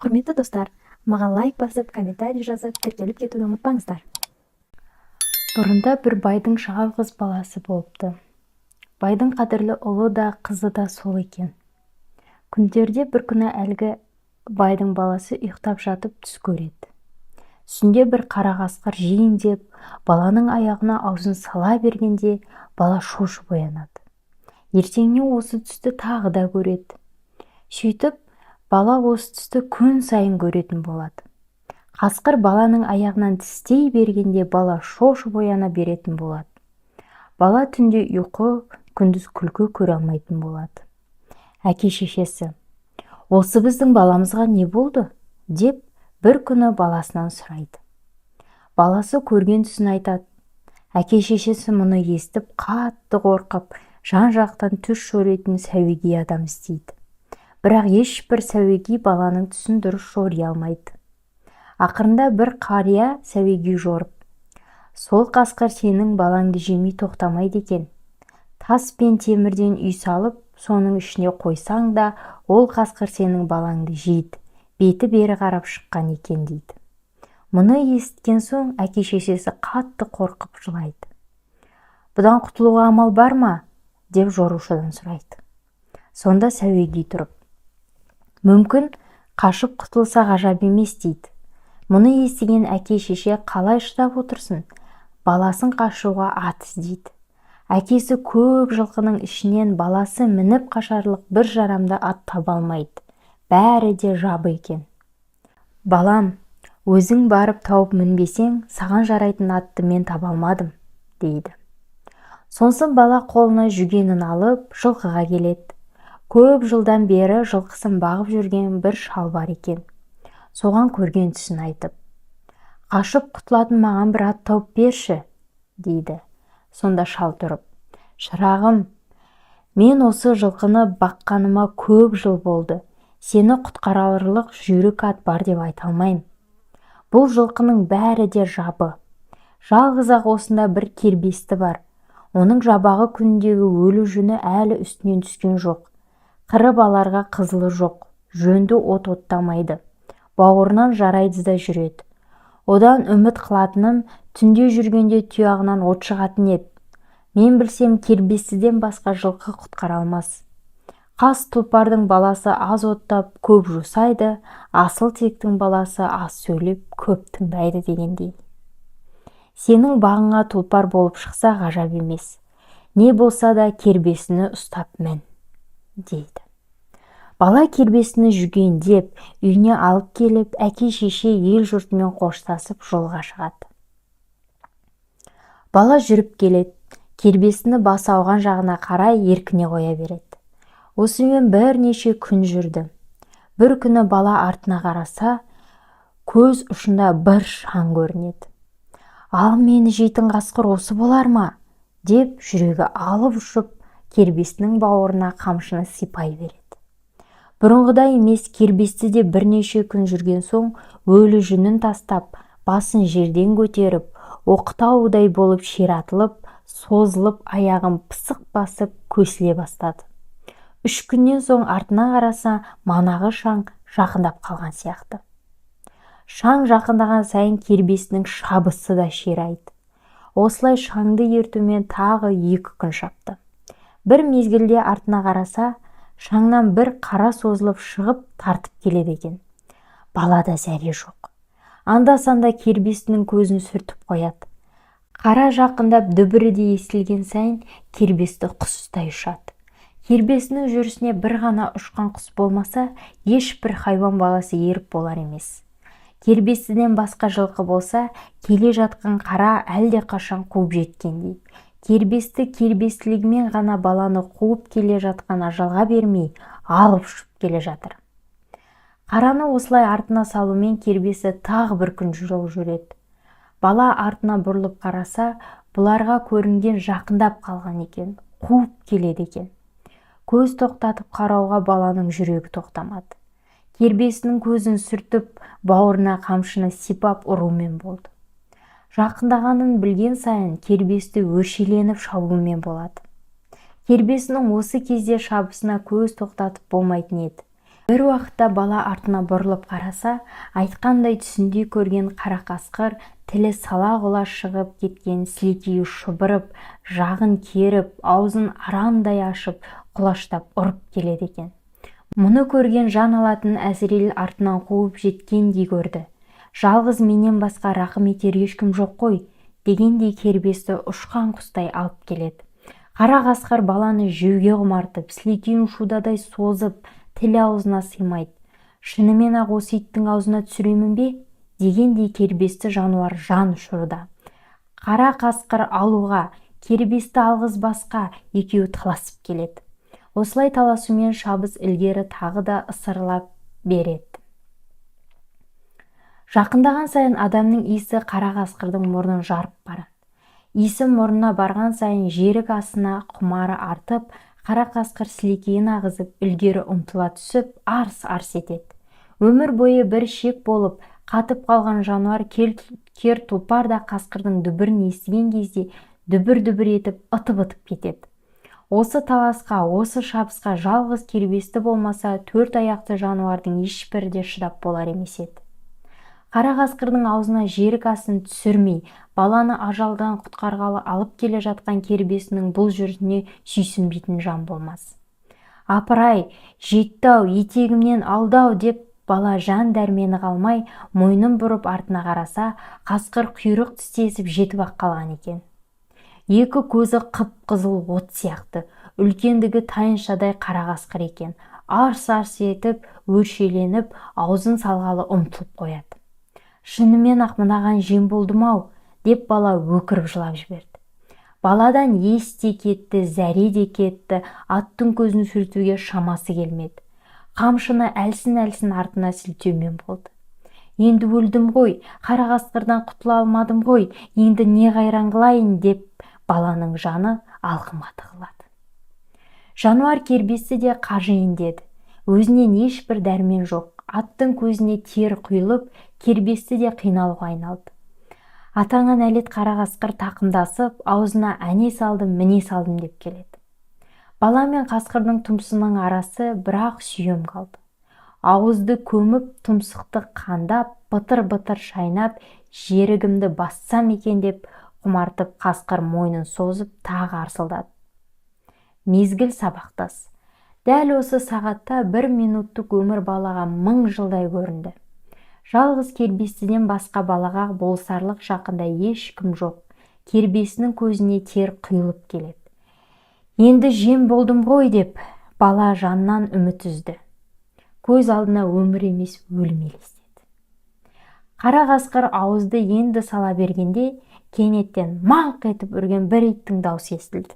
Құрметті достар, маған лайк басып, комментарий жазып, тіркеліп кетуді ұмытпаңыздар. Бұрында бір байдың жалғыз баласы болыпты. Байдың қадірлі ұлы да, қызы да сол екен. Күндерде бір күні әлгі байдың баласы ұйықтап жатып түс көреді. Түсінде бір қара қасқыр жейін деп, баланың аяғына аузын сала бергенде, бала шошып оянады. Ертеңіне осы түсті тағы да көреді. Сөйтіп, бала осы түсті күн сайын көретін болады. Қасқыр баланың аяғынан тістей бергенде бала шошып ояна беретін болады. Бала түнде ұйқы, күндіз күлкі көре алмайтын болады. Әке-шешесі: "Осы біздің баламызға не болды?" деп бір күні баласынан сұрайды. Баласы көрген түсін айтады. Әке-шешесі мұны естіп, қатты қорқып, жан-жақтан түс жоритын сәуегей адам іздейді. Бірақ ешбір сәуегей баланың түсін дұрыс жори алмайды. Ақырында бір қария сәуегей жорып: "Сол қасқыр сенің балаңды жемей тоқтамайды екен. Тас пен темірден үй салып, соның ішіне қойсаң да, ол қасқыр сенің балаңды жейді. Беті бері қарап шыққан екен" дейді. Мұны естіген соң әке-шешесі қатты қорқып жылайды. "Бұдан құтылуға амал бар ма?" деп жорушыдан сұрайды. Сонда сәуегей тұрып: "Мүмкін қашып құтылса ғажап емес" дейді. Мұны естіген әке-шеше қалай шыдап отырсын? Баласын қашуға ат іздейді. Әкесі көп жылқының ішінен баласы мініп қашарлық бір жарамды ат таба алмайды. Бәрі де жабы екен. "Балам, өзің барып тауып мінбесең, саған жарайтын атты мен таба алмадым" дейді. Сонсын бала қолына жүгенін алып жылқыға келеді. Көп жылдан бері жылқысын бағып жүрген бір шал бар екен. Соған көрген түсін айтып: "Қашып құтылатын маған бір ат тауып берші" дейді. Сонда шал тұрып: "Шырағым, мен осы жылқыны баққаныма көп жыл болды. Сені құтқарарлық жүйрік ат бар деп айта алмаймын. Бұл жылқының бәрі де жабы. Жалғыз-ақ осында бір кербесті бар. Оның жабағы күніндегі өлі жүні әлі үстінен түскен жоқ. Қыры баларға қызылы жоқ. Жөнді от оттамайды. Бауырынан жарайды да жүреді. Одан үміт қылатыным, түнде жүргенде тұяғынан от шығатын еді. Мен білсем, кербестіден басқа жылқы құтқара алмас. Қас тұлпардың баласы аз оттап, көп жусайды, асыл тектің баласы аз сөйлеп, көп тыңдайды" дегендей. Сенің бағыңа тұлпар болып шықса ғажап емес. Не болса да кербесіні ұстап мін" дейді. Бала кербесіні жүгендеп, үйіне алып келіп, әке-шеше ел жұртымен қоштасып жолға шығады. Бала жүріп келеді. Кербесіні басы ауған жағына қарай еркіне қоя береді. Осымен бірнеше күн жүрді. Bir күні бала артына қараса, көз ұшында бір шаң көрінеді. "Ал мені жейтін қасқыр осы болар ма?" деп жүрегі алып ұшып, кербесінің бауырына қамшыны сипай береді. Бұрынғыдай емес, кербесті де бірнеше күн жүрген соң, өлі жүнін тастап, басын жерден көтеріп, оқытаудай болып ширатылып, созылып, аяғын пысық басып, көсіле бастады. 3 күннен соң артына қараса, манағы шаң жақындап қалған сияқты. Шаң жақындаған сайын кербесінің шабысы да ширайды. Осылай шаңды ертумен тағы 2 күн шапты. Bir мезгілде артына қараса, шаңнан бір қара созылып шығып тартып келеді екен. Балада зәре жоқ. Анда-санда кербесінің көзін сүртіп қояды. Қара жақындап дүбірі де естілген сайын кербесті құс ұстай ұшады. Кербесінің жүрісіне бір ғана ұшқан құс болмаса, ешбір хайуан баласы еріп болар емес. Кербестіден басқа жылқы болса, келе жатқан қара әлде қашан қуып жеткендей. Кербесті кербестілігімен ғана баланы қуып келе жатқан ажалға бермей, алып ұшып келе жатыр. Қараны осылай артына салумен кербесі тағы бір күн жол жүреді. Бала артына бұрылып қараса, бұларға көрінген жақындап қалған екен, қуып келеді екен. Көз тоқтатып қарауға баланың жүрегі тоқтамады. Кербесінің көзін сүртіп, бауырына қамшыны сипап ұрумен болды. Жақындағанын білген сайын кербесті өршеленіп шабумен болады. Кербесінің осы кезде шабысына көз тоқтатып болмайтын еді. Бір уақытта бала артына бұрылып қараса, айтқандай түсінде көрген қара қасқыр тілі сала-құла шығып кеткен сілекейі шұбырып, жағын керіп, аузын арандай ашып, құлаштап ұрып келеді екен. Мұны көрген жан алатын Әзірейіл артынан қуып жеткендей көрді. Жалғыз менен басқа рақым етер ешкім жоқ қой, дегендей кербесті ұшқан құстай алып келеді. Қара қасқыр баланы жеуге құмартып, сілекейін шудадай созып, тілі аузына сыймайды. Шынымен-ақ осы иттің аузына түсіремін бе? Дегендей кербесті жануар жан ұшыруда. Қара қасқыр алуға, кербесті алғыз басқа екеуі таласып келеді. Осылай таласумен шабыс ілгері тағы да ысырылап береді. Жақындаған сайын адамның иісі қара қасқырдың мұрнын жарып барады. Иісі мұрнына барған сайын жерік асына құмары артып, қара қасқыр сілекейін ағызып, ілгері ұмтыла түсіп, арс-арс етеді. Өмір бойы бір шек болып, қатып қалған жануар кер тұлпар да қасқырдың дүбірін естіген кезде дүбір-дүбір етіп, ытып-ытып кетеді. Осы таласқа, осы шабысқа жалғыз кербесті болмаса, төрт аяқты жануардың ешбірі де шыдап болар емес еді. Қара қасқырдың аузына жерік асын түсірмей, баланы ажалдан құтқарғалы алып келе жатқан кербесінің бұл жүрісіне сүйсінбейтін жан болмас. Апырай, жетті-ау, етегімнен алды-ау деп бала жан дәрмені қалмай, мойнын бұрып артына қараса, қасқыр құйрық тістесіп жетіп-ақ қалған екен. Екі көзі қып-қызыл от сияқты, үлкендігі тайыншадай қара қасқыр екен. Арс-арс етіп, өршеленіп, аузын салғалы ұмтылып қояды. Шынымен-ақ мынаған жем болдым-ау, деп бала өкіріп жылап жіберді. Баладан ес те кетті, зәре де кетті, аттың көзін сүртуге шамасы келмеді. Қамшыны әлсін-әлсін артына сілтеумен болды. Енді өлдім ғой, қара қасқырдан құтыла алмадым ғой, енді не қайран қылайын деп баланың жаны алқыма тығылады. Жануар кербесті де қажиын деді. Өзінен ешбір дәрмен жоқ. Аттың көзіне тер құйылып, кербесті де қиналуға айналды. Атаңа нәлет қара қасқыр тақымдасып, аузына әне салдым, міне салдым деп келеді. Бала мен қасқырдың тұмсының арасы бірақ сүйем қалды. Ауызды көміп, тұмсықты қандап, бытыр-бытыр шайнап, жерігімді бассам екен деп құмартып, қасқыр мойнын созып тағы арсылдады. Мезгіл сабақтас. Дәл осы сағатта 1 минуттық өмір балаға 1000 жылдай көрінді. Жалғыз кербестіден басқа балаға болсарлық жақында ешкім жоқ. Кербесінің көзіне тер құйылып келеді. Енді жем болдым ғой деп, бала жаннан үміт үзді. Көз алдына өмір емес өлім елестеді. Қара қасқыр ауызды енді сала бергенде, кенеттен маңқ етіп үрген бір иттің даусы естілді.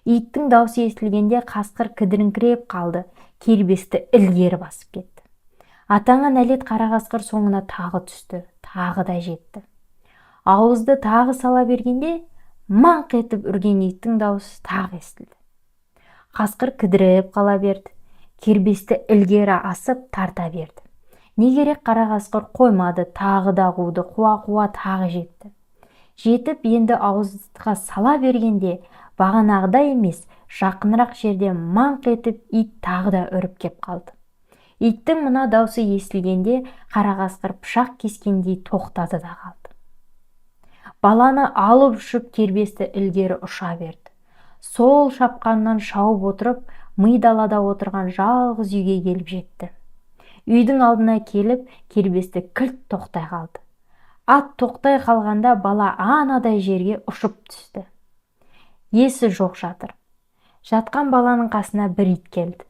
Иттің даусы естілгенде қасқыр кідіріңкіреп қалды, кербесті ілгері басып кетті. Атаңа нәлет қара қасқыр соңына тағы түсті, тағы да жетті. Ауызды тағы сала бергенде, маңқ етіп үрген иттің даусы тағы естілді. Қасқыр кідіріп қала берді, кербесті ілгері асып тарта берді. Не керек қара қасқыр қоймады, тағы да қуды, қуа-қуа тағы жетті. Жетіп енді ауызға сала бергенде, бағанағыдай емес, жақынырақ жерде маңқ етіп ит тағы да үріп кеп қалды. Иттің мына даусы естілгенде, қара қасқыр пышақ кескендей тоқтады да қалды. Баланы алып ұшып кербесті ілгері ұша берді. Сол шапқаннан шауып отырып, ми далада отырған жалғыз үйге келіп жетті. Үйдің алдына келіп, кербесті кілт тоқтай қалды. Ат тоқтай қалғанда бала анадай жерге ұшып түсті. Есі жоқ жатыр. Жатқан баланың қасына бір ит келді.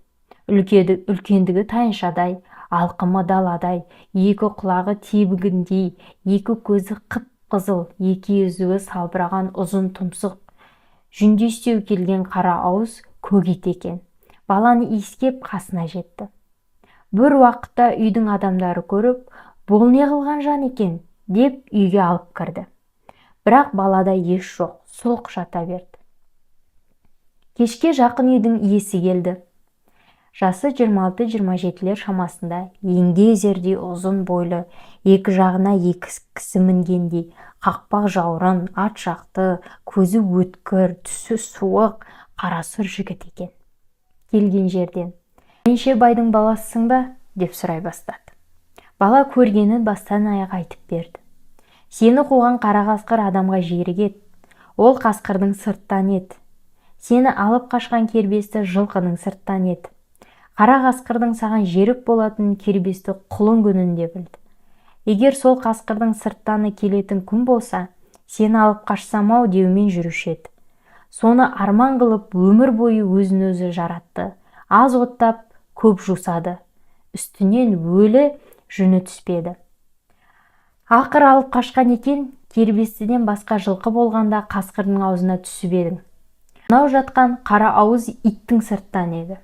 Үлкендігі тайыншадай, алқымы даладай, екі құлағы тебігіндей, екі көзі қып-қызыл, екі езуі салбыраған ұзын тұмсық, жүндестеу келген қара ауыз көк ит екен. Баланы иіскеп қасына жетті. Бір уақытта үйдің адамдары көріп, бұл не қылған жан екен деп үйге алып кірді. Бірақ балада еш жоқ, сұлқ жата берді. Кешке жақын үйдің иесі келді. Жасы 26-27 шамасында, еңге зердей ұзын бойлы, екі жағына екі кісі мінгендей, қақпақ жаурын, ат жақты, көзі өткір, түсі суық, қара сұр жігіт екен. Келген жерден, Неше байдың баласысың ба? Деп сұрай бастады. Бала көргенін бастан аяқ айтып берді. Сені қуған қара қасқыр адамға жерік еді. Ол қасқырдың сырттан еді. Сені алып қашқан кербесті жылқының сырттан еді. Қара қасқырдың саған жерік болатынын кербесті құлын күнінде білді. Егер сол қасқырдың сырттаны келетін күн болса, сені алып қашсам-ау деумен жүруші еді. Соны арман қылып өмір бойы өзін өзі жаратты. Аз оттап, көп жусады. Үстінен өлі жүні түспеді. Ақыр алып қашқан екен, кербестіден басқа жылқы болғанда қасқырдың аузына түсіп едің. Мынау жатқан қара ауыз иттің сырттан еді.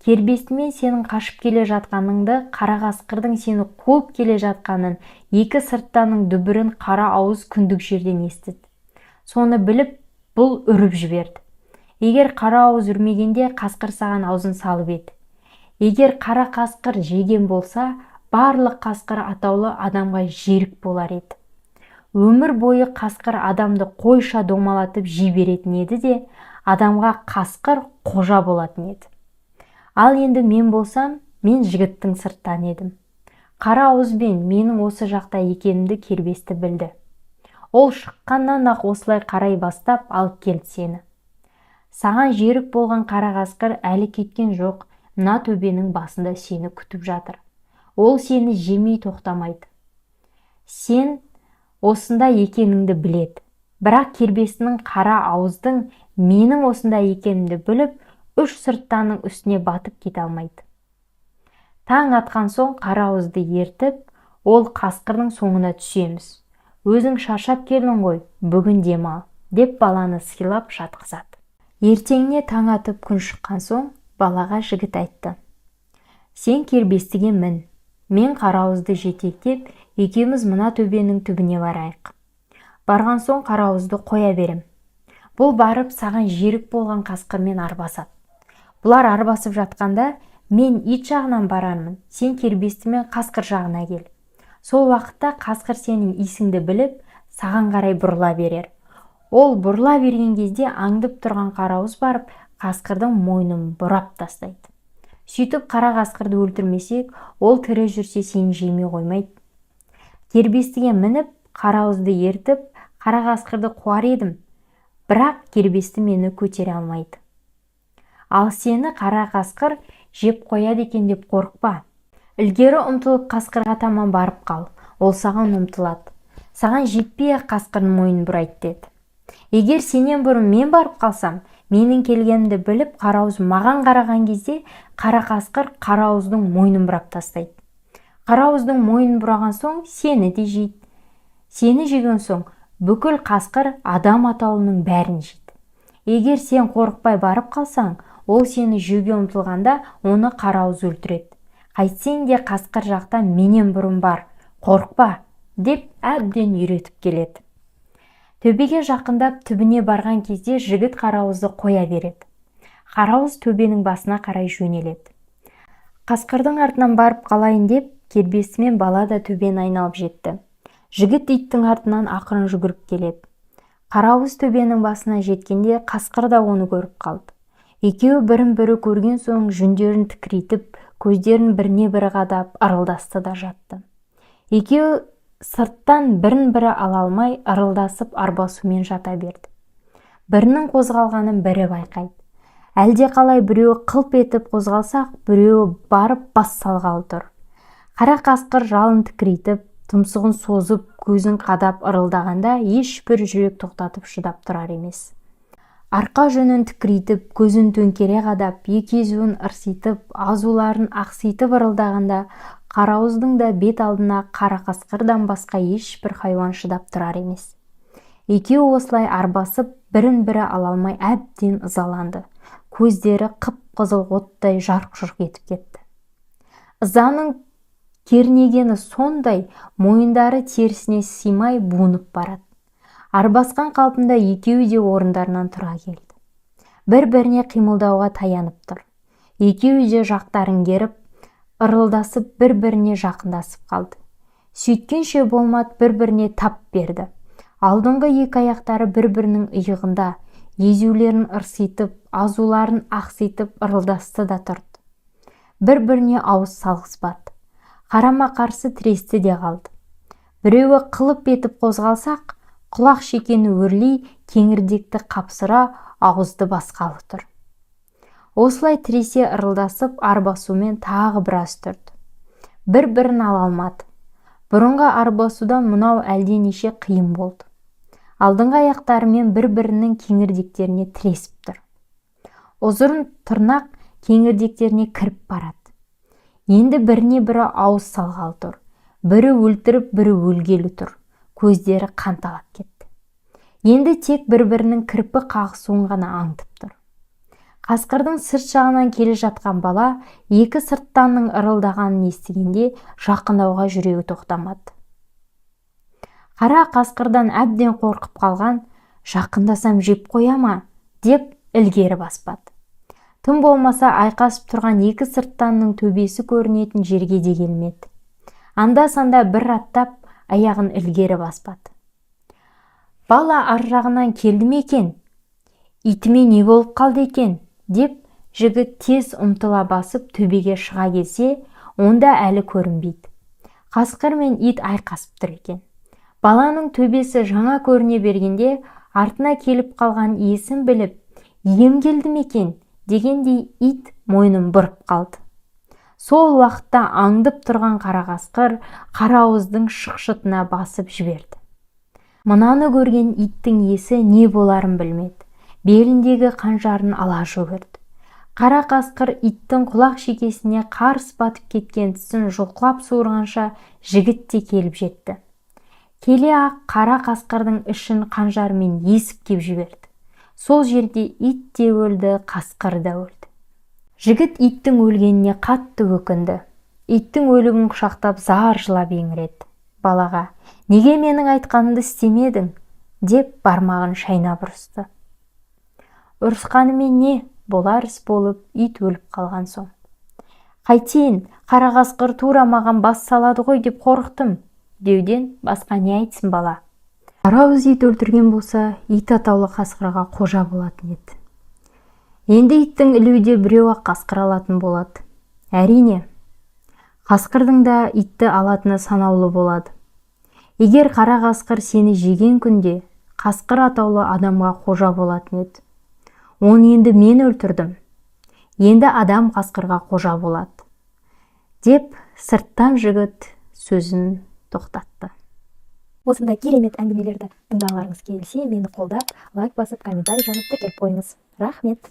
Кербестімен сенің қашып келе жатқаныңды, қара қасқырдың сені қуып келе жатқанын, екі сырттаның дүбірін қара ауыз күндік жерден естіді. Соны біліп, бұл үріп жіберді. Егер қара ауыз үрмегенде, қасқыр саған аузын салып еді. Егер қара қасқыр жеген болса, барлық қасқыр атаулы адамға жерік болар еді. Өмір бойы қасқыр адамды қойша домалатып жей беретін еді де, адамға қасқыр қожа болатын еді. Ал енді мен болсам, мен жігіттің сырттан едім. Қара ауызбен менің осы жақта екенімді кербесті білді. Ол шыққаннан ақ осылай қарай бастап алып келді сені. Саған жерік болған қара қасқыр әлі кеткен жоқ, мына төбенің басында сені күтіп жатыр. Ол сені жемей тоқтамайды. Сен осында екеніңді біледі. Бірақ кербестінің қара ауыздың менің осында екенімді біліп, үш сырттаның үстіне батып кете алмайды. Таң атқан соң қара ауызды ертіп, ол қасқырдың соңына түсеміз. Өзің шаршап келдің ғой, бүгін демал, деп баланы сыйлап жатқызады. Ертеңіне таң атып күн шыққан соң, балаға жігіт айтты. Сен кербестіге мін, мен қара ауызды жетектеп, екеуміз мына төбенің түбіне барайық. Барған соң қара ауызды қоя берем. Бұл барып саған жерік болған қасқырмен арбасады. Бұлар арбасып жатқанда, мен ит жағынан барармын, сен кербестімен қасқыр жағына кел. Сол уақытта қасқыр сенің исіңді біліп, саған қарай бұрыла берер. Ол бұрыла берген кезде аңдып тұрған қара ауыз барып, қасқырдың мойнын бұрап тастайды. Сөйтіп қара қасқырды өлтірмесек, ол тірі жүрсе сені жемей қоймайды. Кербестіге мініп, қара ауызды ертіп, қара қасқырды қуар едім, бірақ кербесті мені көтере алмайды. Ал сені қара қасқыр жеп қояды екен деп қорықпа. Ілгері ұмтылып қасқырға таман барып қал, ол саған ұмтылады. Саған жетпей қасқырдың мойнын бұрайды деді. Егер сенен бұрын мен барып қалсам, менің келгенімді біліп, қара ауыз маған қараған кезде, қара қасқыр қара ауыздың мойнын бұрап тастайды. Қара ауыздың мойнын бұраған соң, сені де жейді. Сені жеген соң, бүкіл қасқыр адам атаулының бәрін жейді. Егер сен қорықпай барып қалсаң, ол сені жеуге ұмтылғанда, оны қара ауыз өлтіреді. Қайтсең де қасқыр жақта менен бұрын бар, қорықпа, деп әбден үйретіп келеді. Төбеге жақындап түбіне барған кезде жігіт қара ауызды қоя береді. Қара ауыз төбенің басына қарай жөнеледі. Қасқырдың артынан барып қалайын деп, кербестімен бала да төбені айналып жетті. Жігіт иттің артынан ақырын жүгіріп келеді. Қара ауыз төбенің басына жеткенде қасқыр да оны көріп қалды. Екеуі бірін-бірі көрген соң жүндерін тікірейтіп, көздерін біріне-бірі қадап, ырылдасты да жатты. Екеуі сырттан бірін-бірі ала алмай, ырылдасып арбасумен жата берді. Бірінің қозғалғанын бірі байқайды. Әлде қалай біреуі қылп етіп қозғалсақ, біреуі барып бас салғалы тұр. Қара қасқыр жалын тікірейтіп, тұмсығын созып, көзін қадап ырылдағанда, ешбір жүрек тоқтатып шыдап тұрар емес. Арқа жүнін тікірейтіп, көзін төңкере қадап, екі езуін ырситып, азуларын ақситып ырылдағанда, қара ауыздың да бет алдына қара қасқырдан басқа ешбір хайуан шыдап тұрар емес. Екеуі осылай арбасып, бірін-бірі ала алмай әбден ызаланды. Көздері қып-қызыл оттай жарқ-жұрқ етіп кетті. Ызаның кернегені сондай, мойындары терісіне сыймай буынып барады. Арбасқан қалпында екеуі де орындарынан тұра келді. Бір-біріне қимылдауға таянып тұр. Екеуі де жақтарын керіп, ырылдасып бір-біріне жақындасып қалды. Сөйткенше болмады, бір-біріне тап берді. Алдыңғы екі аяқтары бір-бірінің иығында, езулерін ырситып, азуларын ақситып ырылдасты да тұрды. бір-біріне ауыз салғызбады. Қарама-қарсы тіресті де қалды. Біреуі қылып етіп қозғалсақ, құлақ шекені өрлей, кеңірдекті қапсыра, ауызды басқалы тұр. Осылай тіресе ырылдасып, арбасумен тағы біраз тұрды. Бір-бірін ала алмады. Бұрынғы арбасудан мынау әлденеше қиын болды. Алдыңғы аяқтарымен бір-бірінің кеңірдектеріне тіресіп тұр. Ұзын тырнақ кеңірдектеріне кіріп барады. Енді біріне бірі ауыз салғалы тұр. Бірі өлтіріп, бірі өлгелі тұр. Көздері қанталап кетті. Енді тек бір-бірінің кірпі қағысуын ғана аңдып тұр. Қасқырдың сырт жағынан келе жатқан бала екі сырттанның ырылдағанын естігенде жақындауға жүрегі тоқтамады. Қара қасқырдан әбден қорқып қалған, жақындасам жеп қоя ма деп ілгері баспады. Тым болмаса айқасып тұрған екі сырттанның төбесі көрінетін жерге де келмеді. Анда-санда бір аттап, аяғын ілгері баспады. Бала ар жағынан келді ме екен? Итіме не болып қалды екен? Деп жігіт тез ұмтыла басып төбеге шыға келсе, онда әлі көрінбейді. Қасқыр мен ит айқасып тұр екен. Баланың төбесі жаңа көріне бергенде артына келіп қалған иесін біліп, ем келді ме екен дегендей ит мойнын бұрып қалды. Сол уақытта аңдып тұрған қара қасқыр қара ауыздың шықшытына басып жіберді. Мынаны көрген иттің иесі не боларын білмеді. Беліндегі қанжарын ала жүгірді. Қара қасқыр иттің құлақ шекесіне қарс батып кеткен тісін жұлқылап суырғанша жігіт те келіп жетті. Келе ақ қара қасқырдың ішін қанжармен есіп кеп жіберді. Сол жерде ит те өлді, қасқыр да өлді. Жігіт иттің өлгеніне қатты өкінді. Иттің өлігін құшақтап зар жылап еңіреді. Балаға, неге менің айтқанымды істемедің? Деп бармағын шайнап ұрысты. Ұрысқанымен не? Болар іс болып, ит өліп қалған соң. Қайтейін, қара қасқыр тура маған бас салады ғой деп қорықтым. Деуден басқа не айтсын бала? Қара ауыз ит өлтірген болса, ит атаулы қасқырға қожа болатын еді. Енді иттің ілуде біреу-ақ қасқыр алатын болады. Әрине, қасқырдың да итті алатыны санаулы болады. Егер қара қасқыр сені жеген күнде, қасқыр атаулы адамға қожа болатын еді. Оны енді мен өлтірдім. Енді адам қасқырға қожа болады. Деп сырттан жігіт сөзін тоқтатты. Осындай керемет әңгімелерді тыңдағыларыңыз келсе, мені қолдап, лайк басып, комментарий жазып тіркеліп қойыңыз. Рахмет.